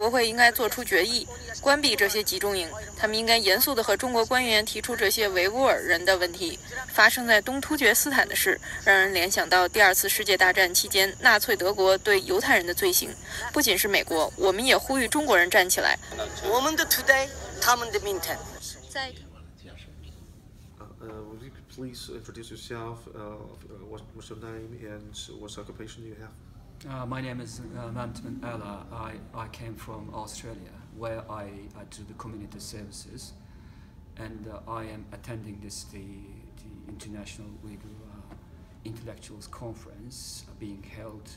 国会应该做出决议，关闭这些集中营。他们应该严肃地和中国官员提出这些维吾尔人的问题。发生在东突厥斯坦的事，让人联想到第2次世界大战期间纳粹德国对犹太人的罪行。不仅是美国，我们也呼吁中国人站起来。我们的 today， 他们的明天。在Would you please introduce yourself? What's your name and what occupation you have? My name is Mamtman Ala. I came from Australia, where I do the community services, and I am attending the International Uyghur Intellectuals Conference being held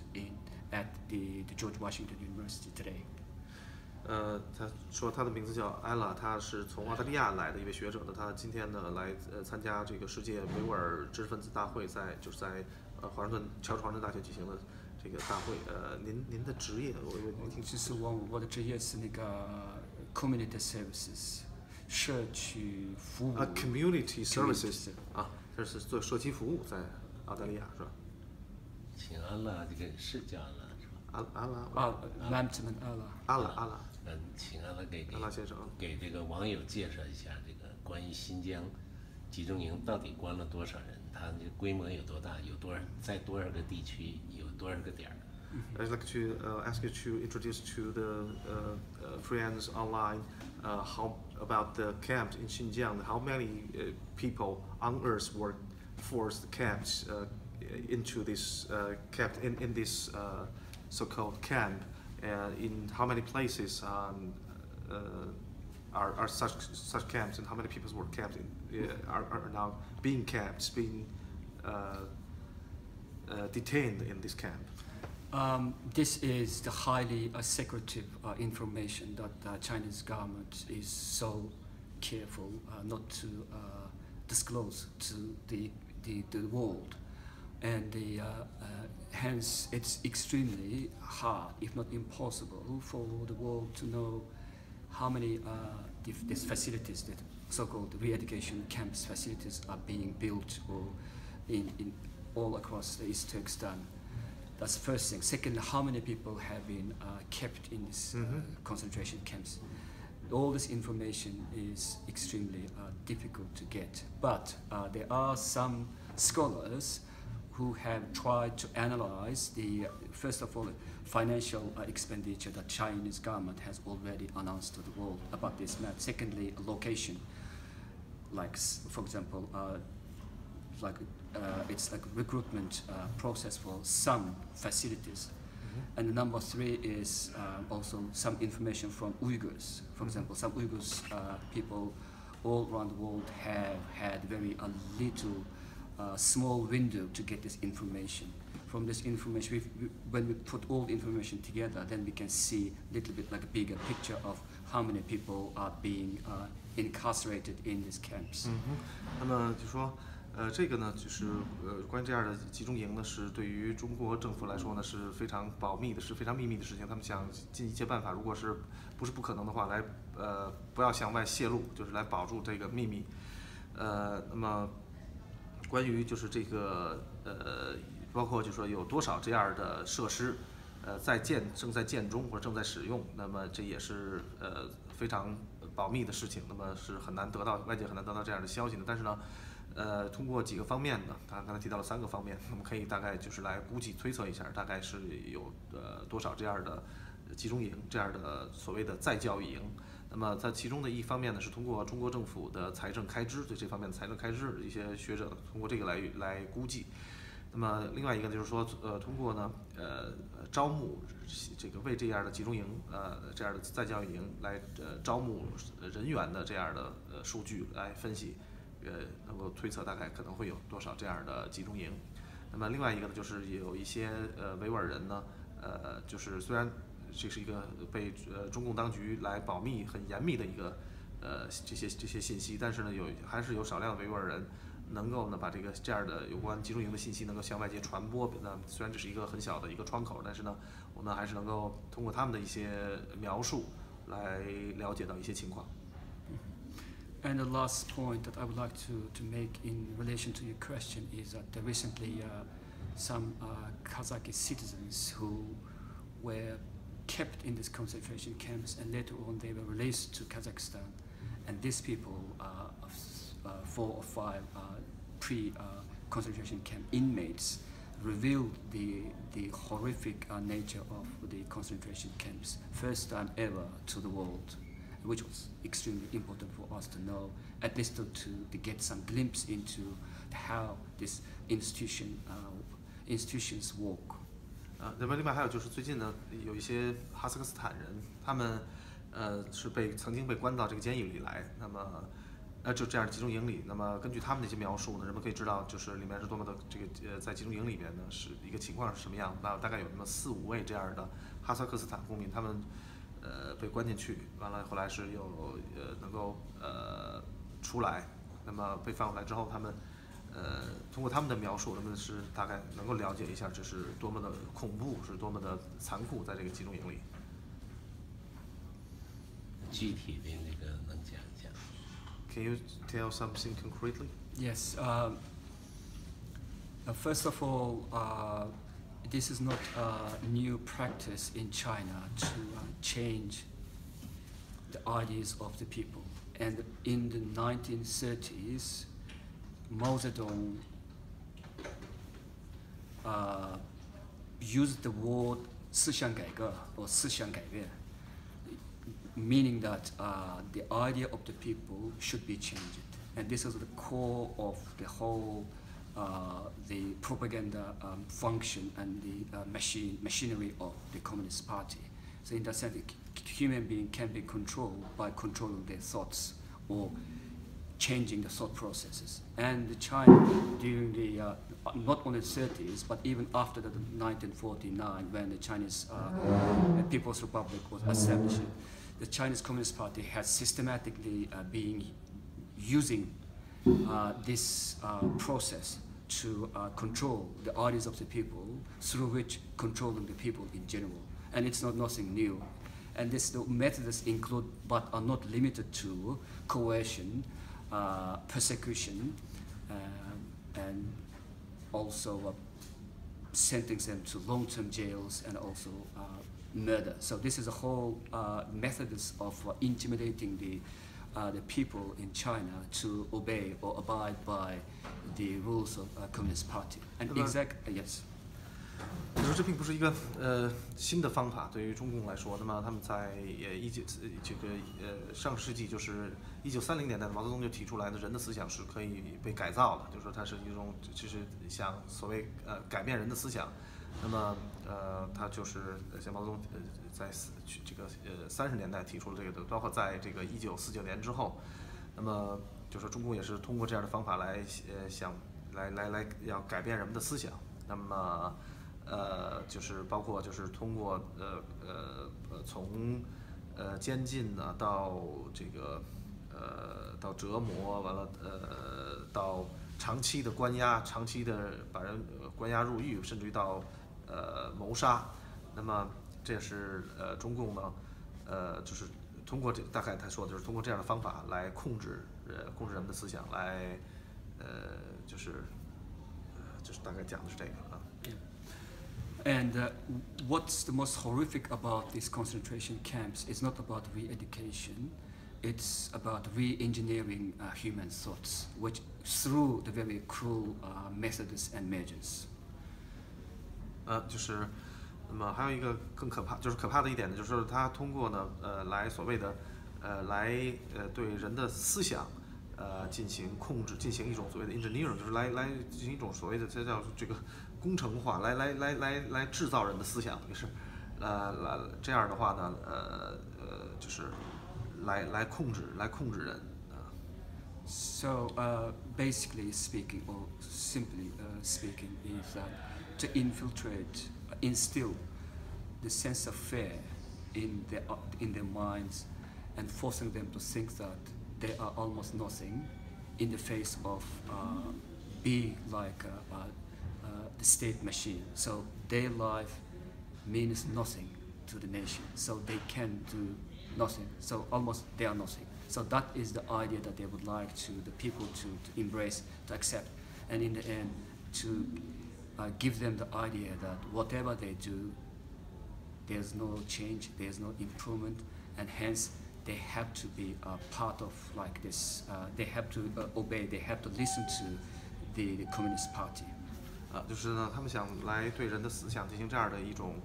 at the George Washington University today. 他说他的名字叫艾拉，他是从澳大利亚来的一位学者呢。他今天呢来参加这个世界维吾尔知识分子大会，就是在华盛顿大学举行的这个大会。您的职业我没听清。就是我的职业是那个 community services 社区服务。community services 啊，这是做社区服务，在澳大利亚是吧？请阿拉这个是叫阿拉是吧？阿拉Mamtman阿拉。请阿拉阿拉先生给这个网友介绍一下这个关于新疆集中营到底关了多少人，它的规模有多大，在多少个地区，有多少个点儿。I'd like to ask you to introduce to the friends online how about the camp in Xinjiang. How many people on Earth were forced camps into this camp in this so-called camp? In how many places are such camps, and how many people were camped are now being camped, being detained in this camp? This is the highly secretive information that the Chinese government is so careful not to disclose to the world. And hence it's extremely hard, if not impossible, for the world to know how many these facilities, that so-called re-education camps facilities, are being built or in all across the East Turkestan. That's the first thing. Second, how many people have been kept in these concentration camps. All this information is extremely difficult to get, but there are some scholars who have tried to analyze first of all, financial expenditure that Chinese government has already announced to the world about this map. Secondly, location, like for example, it's like recruitment process for some facilities. And number 3 is also some information from Uyghurs. For example, some Uyghurs people all around the world have had very little small window to get this information. From this information, when we put all the information together, then we can see a little bit like a bigger picture of how many people are being incarcerated in these camps. 那么就说，这个呢，就是关于这样的集中营呢，是对于中国政府来说呢是非常保密的，是非常秘密的事情。他们想尽一切办法，如果是不是不可能的话，来不要向外泄露，就是来保住这个秘密。那么关于就是这个包括就是说有多少这样的设施，正在建中或者正在使用，那么这也是非常保密的事情，那么是外界很难得到这样的消息的。但是呢，通过几个方面呢，他刚才提到了3个方面，我们可以大概就是来估计推测一下，大概是有多少这样的集中营，这样的所谓的再教育营。那么在其中的一方面呢，是通过中国政府的财政开支，对这方面的财政开支，一些学者通过这个来估计。那么另外一个就是说，通过呢招募这个为这样的集中营这样的再教育营来招募人员的这样的数据来分析，能够推测大概可能会有多少这样的集中营。那么另外一个呢，就是有一些维吾尔人呢，就是虽然这是一个被中共当局来保密很严密的一个这些信息，但是呢还是有少量的维吾尔人能够呢把这样的有关集中营的信息能够向外界传播。那虽然这是一个很小的一个窗口，但是呢我们还是能够通过他们的一些描述来了解到一些情况。And the last point that I would like to make in relation to your question is that recently some Kazakh citizens who were kept in these concentration camps, and later on they were released to Kazakhstan. And these people, 4 or 5 pre-concentration camp inmates, revealed the horrific nature of the concentration camps, first time ever to the world, which was extremely important for us to know, at least to get some glimpse into how this institutions work. 那么另外还有就是最近呢，有一些哈萨克斯坦人，他们是曾经被关到这个监狱里来，那么就这样集中营里。那么根据他们的一些描述呢，人们可以知道就是里面是多么的这个在集中营里边呢是一个情况是什么样的。那大概有那么4、5位这样的哈萨克斯坦公民，他们被关进去，完了后来是有能够出来，那么被放出来之后，他们通过他们的描述，人们是大概能够了解一下这是多么的恐怖，是多么的残酷，在这个集中营里。具体的那个能讲一讲 Can you tell something concretely? Yes. First of all, this is not a new practice in China to change the ideas of the people. And in the 1930s, Mao Zedong used the word 思想改革 or 思想改变, meaning that the idea of the people should be changed. And this is the core of the whole the propaganda function and the machinery of the Communist Party. So in that sense, human being can be controlled by controlling their thoughts or changing the thought processes. And China, during the not only the 30s, but even after the 1949, when the Chinese People's Republic was established, the Chinese Communist Party has systematically been using this process to control the ideas of the people, through which controlling the people in general. And it's not nothing new. And the methods include, but are not limited to, coercion, persecution, and also sentence them to long-term jails and also murder. So this is a whole methods of intimidating the people in China to obey or abide by the rules of Communist Party. And yes. 你说这并不是一个新的方法，对于中共来说，那么他们在上世纪就是1930年代，毛泽东就提出来的人的思想是可以被改造的，就是说它是一种就是想所谓改变人的思想。那么他就是像毛泽东在这个30年代提出了这个的，包括在这个1949年之后，那么就说中共也是通过这样的方法来来要改变人们的思想。那么就是包括就是通过从监禁呢到这个到折磨，完了到长期的关押，长期的把人关押入狱，甚至于到谋杀。那么这是中共呢就是通过大概他说的就是通过这样的方法来控制人们的思想，来就是大概讲的是这个啊。And what's the most horrific about these concentration camps is not about re-education, it's about re-engineering human thoughts, which through the very cruel methods and measures. 就是那么还有一个更可怕的一点呢，就是他通过呢来所谓的来对人的思想进行控制，进行一种所谓的 engineering， 就是来进行一种所谓的这叫这个工程化，来制造人的思想，就是这样的话呢就是来控制人。So basically speaking, or simply speaking, is to infiltrate, instill the sense of fear in their minds, and forcing them to think that they are almost nothing in the face of being like the state machine. So their life means nothing to the nation. So they can do nothing. So almost they are nothing. So that is the idea that they would like the people to embrace, to accept, and in the end to give them the idea that whatever they do there's no change, there's no improvement, and hence they have to be a part of like this. They have to obey. They have to listen to the Communist Party. 就是呢，他们想来对人的思想进行这样的一种，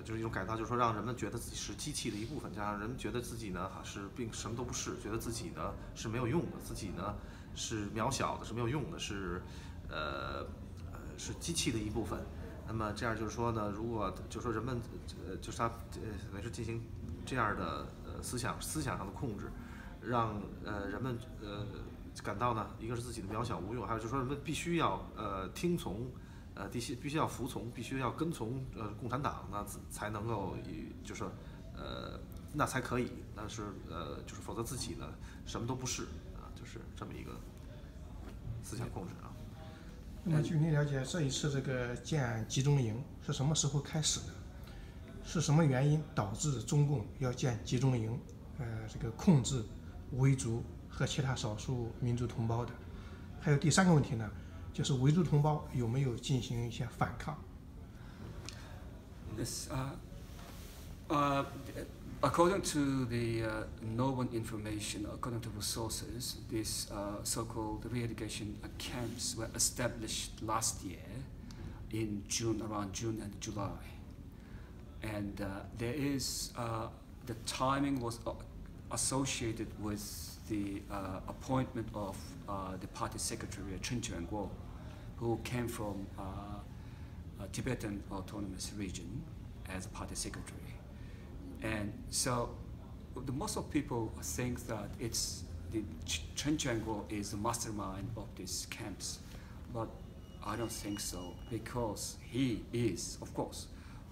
就是一种改造，就是说让人们觉得自己是机器的一部分，让人们觉得自己呢是并什么都不是，觉得自己呢是没有用的，自己呢是渺小的，是没有用的，是是机器的一部分。那么这样就是说呢，如果就是说人们就是他等于是进行这样的思想上的控制，让人们感到呢，一个是自己的渺小无用，还有就是说人们必须要听从必须要服从，必须要跟从共产党，那才能够就是说那才可以，但是就是否则自己呢什么都不是就是这么一个思想控制啊。那么据您了解，这一次这个建集中营是什么时候开始的？是什么原因导致中共要建集中营？这个控制维族和其他少数民族同胞的？还有第三个问题呢，就是维族同胞有没有进行一些反抗？ Yes, according to the known information, according to the sources, these so-called re-education camps were established last year in June, around June and July. And there is, the timing was associated with the appointment of the party secretary, Chen Chuan-kuo, who came from Tibetan Autonomous Region as a party secretary. And so most of people think that it's Chen Chuan-kuo is the mastermind of these camps, but I don't think so, because he is, of course,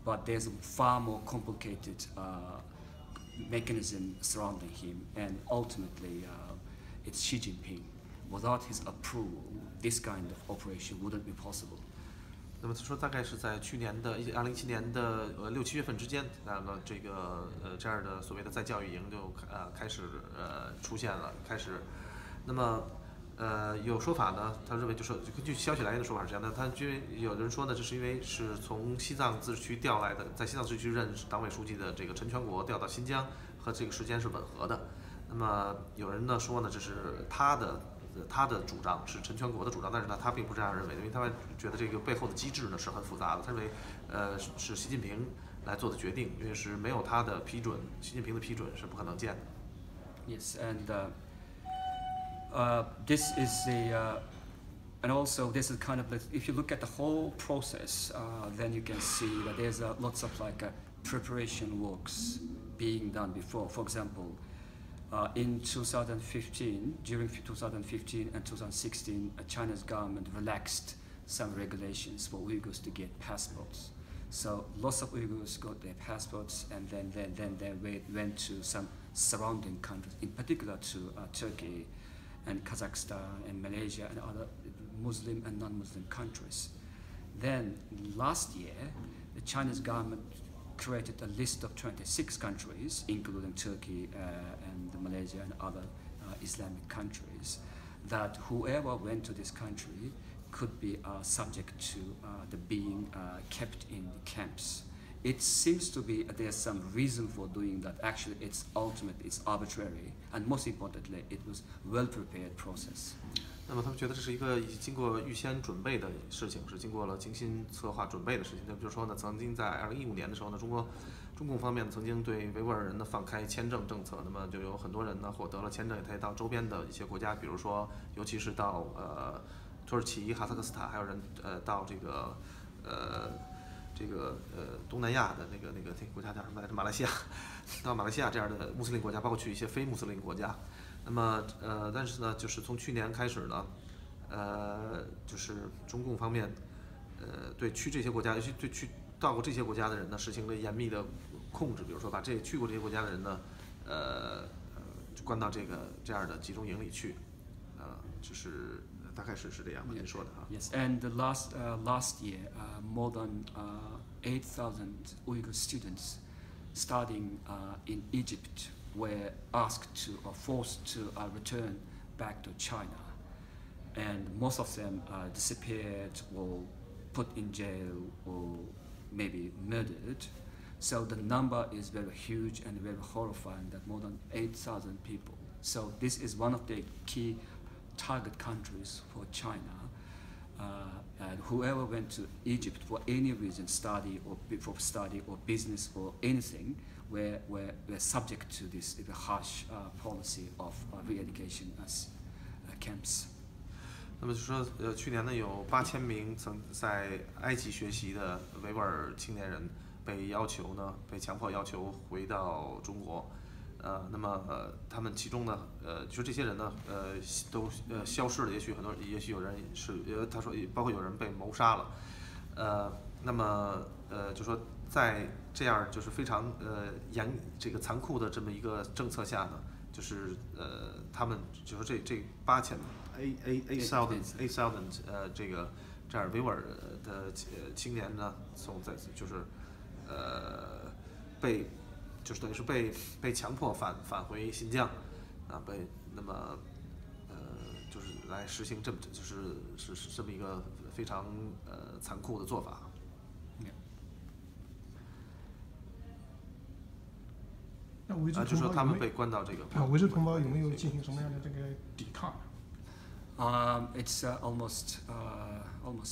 but there's a far more complicated mechanism surrounding him, and ultimately it's Xi Jinping. Without his approval, this kind of operation wouldn't be possible. 那么他说，大概是在去年的2017年的6、7月份之间，那么这个这样的所谓的再教育营就开始出现了，开始。那么有说法呢，他认为就是根据消息来源的说法是这样的，他有人说呢，这是因为是从西藏自治区调来的，在西藏自治区任党委书记的这个陈全国调到新疆，和这个时间是吻合的。那么有人呢说呢，这是他的主张，是陈全国的主张，但是呢，他并不这样认为，因为他觉得这个背后的机制呢是很复杂的。他认为，是习近平来做的决定，因为是没有他的批准，习近平的批准是不可能建的。Yes, and this is the, and also this is kind of the, if you look at the whole process, then you can see that there's lots of like preparation works being done before. For example. In 2015, during 2015 and 2016, China's government relaxed some regulations for Uyghurs to get passports. So lots of Uyghurs got their passports, and then they went to some surrounding countries, in particular to Turkey and Kazakhstan and Malaysia and other Muslim and non-Muslim countries. Then last year, the Chinese government created a list of 26 countries, including Turkey and Malaysia and other Islamic countries, that whoever went to this country could be subject to the being kept in the camps. It seems to be there's some reason for doing that. Actually, it's arbitrary, and most importantly, it was well-prepared process. 那么他们觉得这是一个已经经过预先准备的事情，是经过了精心策划准备的事情。那比如说呢，曾经在2015年的时候呢，中共方面曾经对维吾尔人呢放开签证政策，那么就有很多人呢获得了签证，也可以到周边的一些国家，比如说尤其是到土耳其、哈萨克斯坦，还有人到这个东南亚的那个国家叫什么来着？马来西亚，到马来西亚这样的穆斯林国家，包括去一些非穆斯林国家。那么但是呢，就是从去年开始呢，就是中共方面对去这些国家，尤其对到过这些国家的人呢，实行了严密的控制。比如说把去过这些国家的人呢，关到这样的集中营里去，就是大概是这样吧，您说的啊。Yes, and the last year, more than 8,000 Uyghur students studying in Egypt were asked to or forced to return back to China, and most of them disappeared or put in jail or maybe murdered. So the number is very huge and very horrifying, that more than 8,000 people. So this is one of the key target countries for China. And whoever went to Egypt for any reason, study or business or anything, were subject to this harsh policy of re-education as camps. 那么就说，去年呢有8000名曾在埃及学习的维吾尔青年人被强迫要求回到中国，那么他们其中呢，就这些人呢，都消失了，也许有人是，他说包括有人被谋杀了，那么就说在这样就是非常这个残酷的这么一个政策下呢，就是他们就说这8000 8,000这样维吾尔的青年呢，就是等于是被强迫返回新疆，那么就是来实行是这么一个非常残酷的做法。那维族就是说他们被关到这个。维族同胞有没有进行什么样的这个抵抗？ It's almost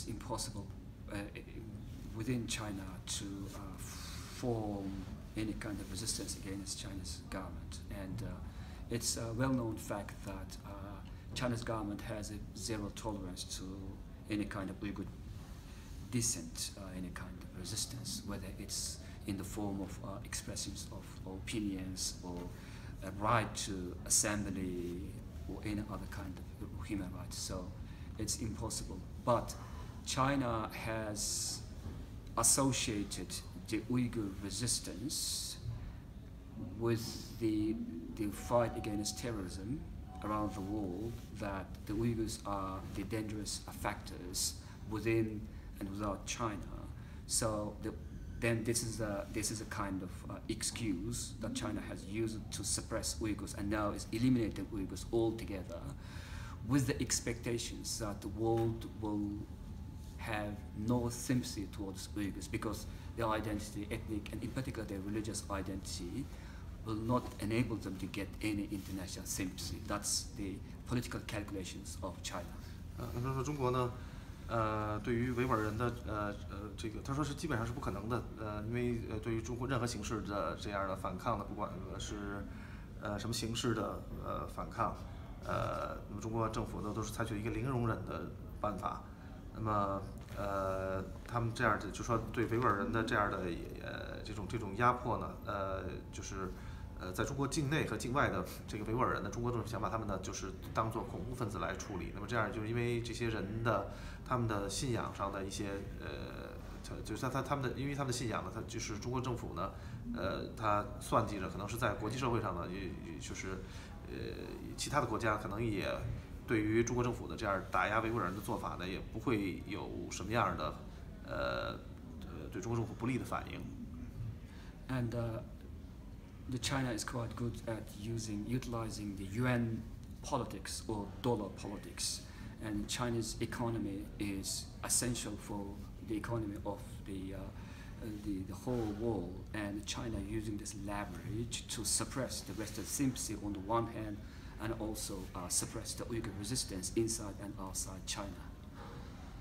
impossible within China to form any kind of resistance against China's government, and it's a well-known fact that China's government has a zero tolerance to any kind of Uyghur dissent, any kind of resistance, whether it's in the form of expressions of opinions or a right to assembly or any other kind of human rights. So it's impossible. But China has associated the Uyghur resistance with the fight against terrorism around the world, that the Uyghurs are the dangerous factors within and without China. So then this is a kind of excuse that China has used to suppress Uyghurs, and now is eliminating Uyghurs altogether, with the expectations that the world will have no sympathy towards Uyghurs, because their identity, ethnic and in particular their religious identity, will not enable them to get any international sympathy. That's the political calculations of China. 他说中国呢，对于维吾尔人的这个，他说是基本上是不可能的，因为对于中国任何形式的这样的反抗呢，不管是什么形式的反抗，那么中国政府呢都是采取一个零容忍的办法。那么他们这样的就说对维吾尔人的这样的这种压迫呢，就是在中国境内和境外的这个维吾尔人呢，中国政府想把他们呢就是当作恐怖分子来处理。那么这样就是因为这些人的他们的信仰上的一些就是他们的因为他们的信仰呢，他就是中国政府呢，他算计着可能是在国际社会上呢，也就是其他的国家可能也对于中国政府的这样打压维吾尔人的做法呢，也不会有什么样的对中国政府不利的反应。And the China is quite good at utilizing the yuan politics or dollar politics, and China's economy is essential for the economy of the whole world, and China using this leverage to suppress the Western sympathy on the one hand, and also suppress the Uyghur resistance inside and outside China.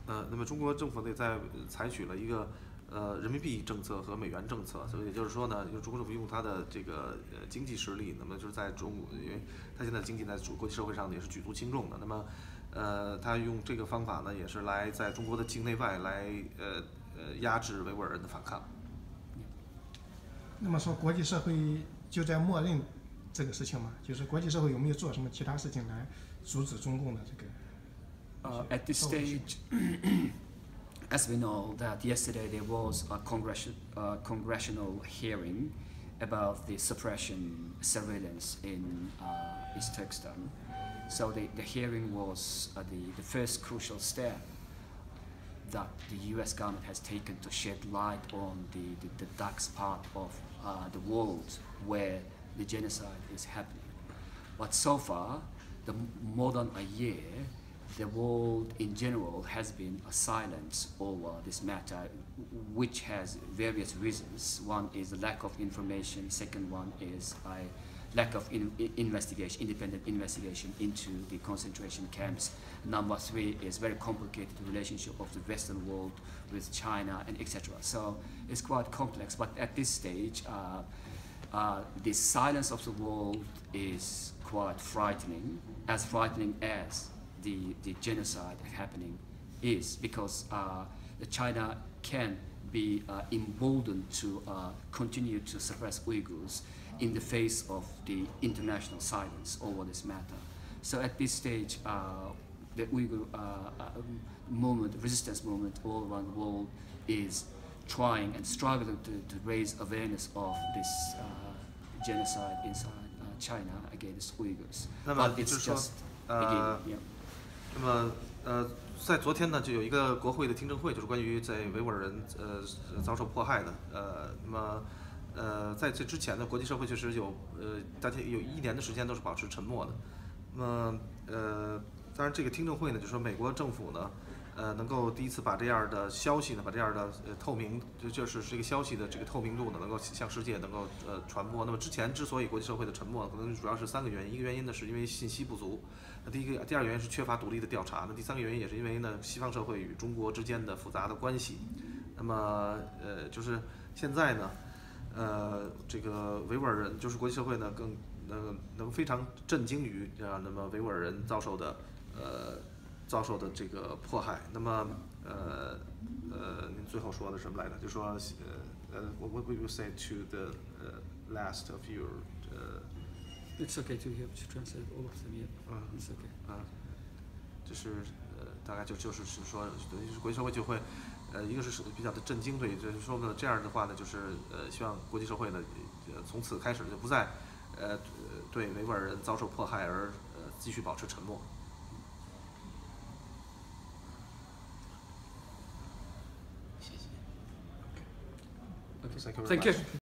那么中国政府呢在采取了一个人民币政策和美元政策，所以也就是说呢，中国政府用它的这个经济实力，那么就是在因为它现在经济在国际社会上也是举足轻重的，那么它用这个方法呢，也是来在中国的境内外来压制维吾尔人的反抗。那么说国际社会就在默认这个事情吗？就是国际社会有没有做什么其他事情来阻止中共的这个？At this stage, as we know that yesterday there was a congressional hearing about the suppression surveillance in East Turkestan. So the hearing was the first crucial step that the U.S. government has taken to shed light on the darkest part of the world where the genocide is happening. But so far, more than a year, the world in general has been silent over this matter, which has various reasons. One is the lack of information. Second one is a lack of investigation, independent investigation into the concentration camps. Number three is very complicated relationship of the Western world with China and etc. So it's quite complex. But at this stage, the silence of the world is quite frightening as the genocide happening is, because China can be emboldened to continue to suppress Uyghurs in the face of the international silence over this matter. So at this stage, the Uyghur movement, resistance movement all around the world is trying and struggling to raise awareness of this genocide inside China against Uyghurs. But it's just beginning. Yeah. 那么在昨天呢，就有一个国会的听证会，就是关于在维吾尔人遭受迫害的。那么在这之前呢，国际社会确实大家有1年的时间都是保持沉默的。那么当然这个听证会呢，就是说美国政府呢，能够第一次把这样的消息呢，把这样的透明，就是这个消息的这个透明度呢，能够向世界能够传播。那么之前之所以国际社会的沉默，可能主要是3个原因。一个原因呢，是因为信息不足。第二个原因是缺乏独立的调查。那第3个原因也是因为呢，西方社会与中国之间的复杂的关系。那么就是现在呢，这个维吾尔人，就是国际社会呢，更能非常震惊于那么维吾尔人遭受的这个迫害。那么您最后说的什么来着？就说what would you say to the last of your It's okay to translate all of them. Yeah. It's okay. 就是大概就是说，国际社会就会一个是比较的震惊，对，就是说呢，这样的话呢，就是希望国际社会呢，从此开始就不再对维吾尔人遭受迫害而继续保持沉默。谢谢。Okay, Thank you.